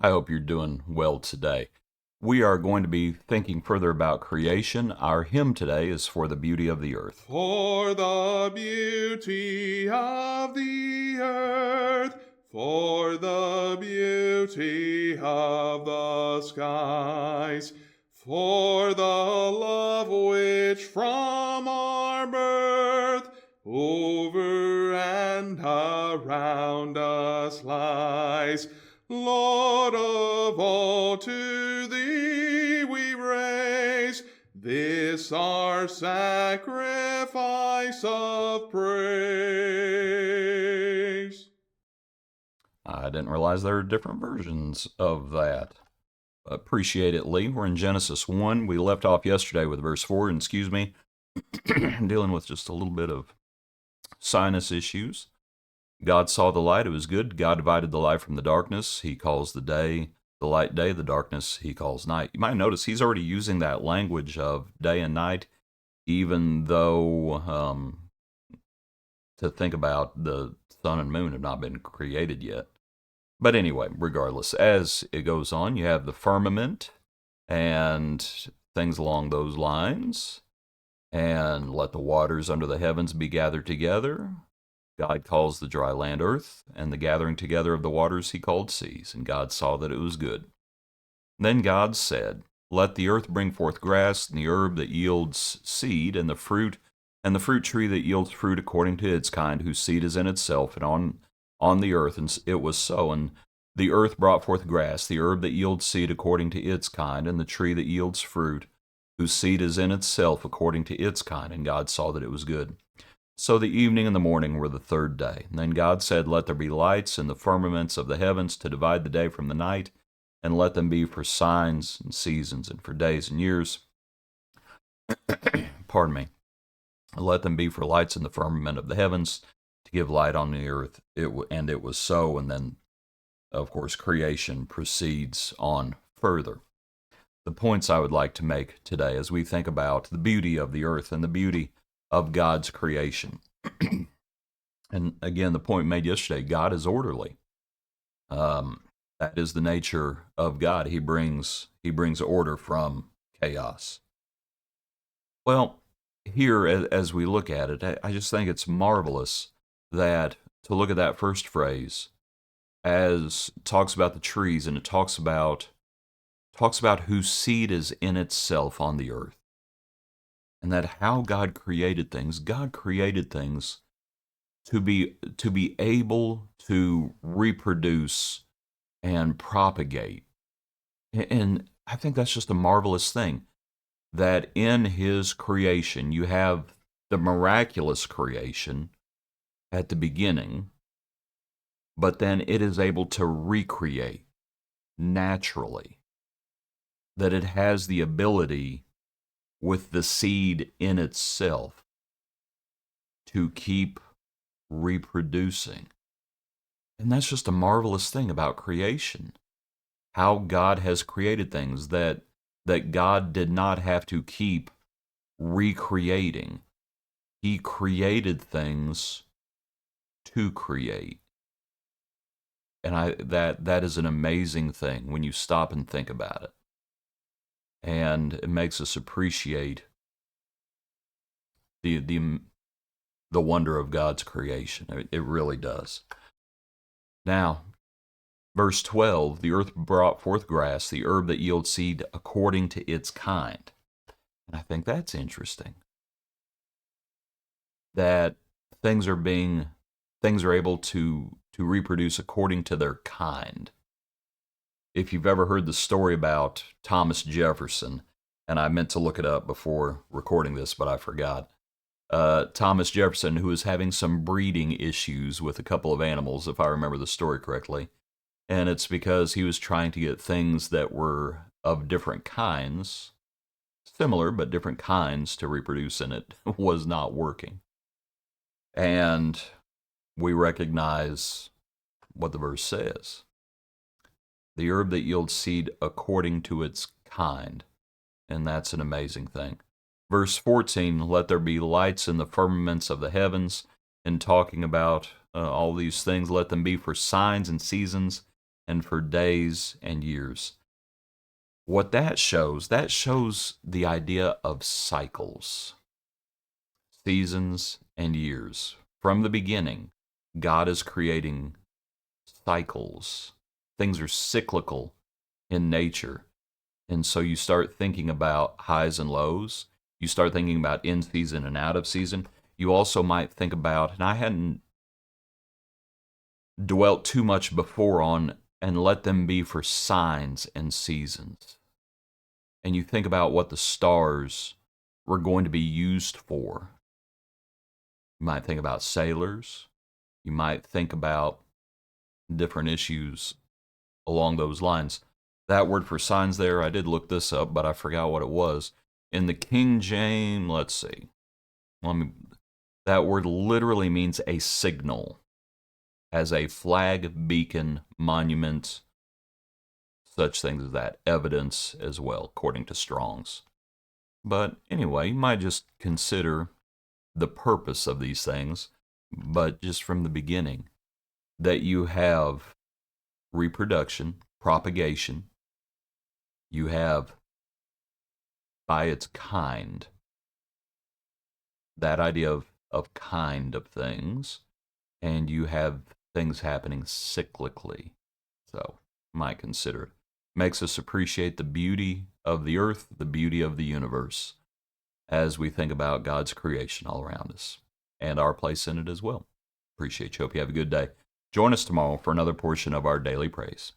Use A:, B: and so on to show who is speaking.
A: I hope you're doing well today. We are going to be thinking further about creation. Our hymn today is For the Beauty of the Earth.
B: For the beauty of the earth, for the beauty of the skies, for the love which from our birth over and around us lies. Lord of all, to thee we raise this our sacrifice of praise.
A: I didn't realize there are different versions of that. Appreciate it, Lee. We're in Genesis 1. We left off yesterday with verse 4, and excuse me, I'm dealing with just a little bit of sinus issues. God saw the light, it was good. God divided the light from the darkness. He calls the light day, the darkness he calls night. You might notice he's already using that language of day and night, even though to think about the sun and moon have not been created yet. But anyway, regardless, as it goes on, you have the firmament and things along those lines. And let the waters under the heavens be gathered together. God calls the dry land earth, and the gathering together of the waters he called seas. And God saw that it was good. Then God said, Let the earth bring forth grass, and the herb that yields seed, and the fruit tree that yields fruit according to its kind, whose seed is in itself, and on the earth. And it was so. And the earth brought forth grass, the herb that yields seed according to its kind, and the tree that yields fruit, whose seed is in itself according to its kind. And God saw that it was good. So the evening and the morning were the third day. And then God said, Let there be lights in the firmaments of the heavens to divide the day from the night, and let them be for signs and seasons and for days and years. Pardon me. Let them be for lights in the firmament of the heavens to give light on the earth. And it was so. And then, of course, creation proceeds on further. The points I would like to make today as we think about the beauty of the earth and the beauty of God's creation. And again, the point made yesterday, God is orderly. That is the nature of God. He brings order from chaos. Well, here, as we look at it, I just think it's marvelous that to look at that first phrase as it talks about the trees, and it talks about whose seed is in itself on the earth. And that how God created things to be able to reproduce and propagate. And I think that's just a marvelous thing, that in his creation you have the miraculous creation at the beginning, but then it is able to recreate naturally. That it has the ability with the seed in itself to keep reproducing. And that's just a marvelous thing about creation. How God has created things that God did not have to keep recreating. He created things to create. And that is an amazing thing when you stop and think about it. And it makes us appreciate the wonder of God's creation. It really does. Now, verse 12, the earth brought forth grass, the herb that yields seed according to its kind. And I think that's interesting. That things are able to reproduce according to their kind. If you've ever heard the story about Thomas Jefferson, and I meant to look it up before recording this, but I forgot. Thomas Jefferson, who was having some breeding issues with a couple of animals, if I remember the story correctly. And it's because he was trying to get things that were of different kinds, similar but different kinds to reproduce, and it was not working. And we recognize what the verse says. The herb that yields seed according to its kind. And that's an amazing thing. Verse 14, let there be lights in the firmaments of the heavens. And talking about all these things, let them be for signs and seasons and for days and years. What that shows the idea of cycles, seasons, and years. From the beginning, God is creating cycles. Things are cyclical in nature. And so you start thinking about highs and lows. You start thinking about in season and out of season. You also might think about, and I hadn't dwelt too much before on, and let them be for signs and seasons. And you think about what the stars were going to be used for. You might think about sailors. You might think about different issues along those lines. That word for signs there, I did look this up, but I forgot what it was. In the King James, let's see. That word literally means a signal, as a flag, beacon, monument, such things as that. Evidence as well, according to Strong's. But anyway, you might just consider the purpose of these things, but just from the beginning, that you have reproduction, propagation, you have by its kind, that idea of kind of things, and you have things happening cyclically. So, might consider it. Makes us appreciate the beauty of the earth, the beauty of the universe, as we think about God's creation all around us, and our place in it as well. Appreciate you. Hope you have a good day. Join us tomorrow for another portion of our daily praise.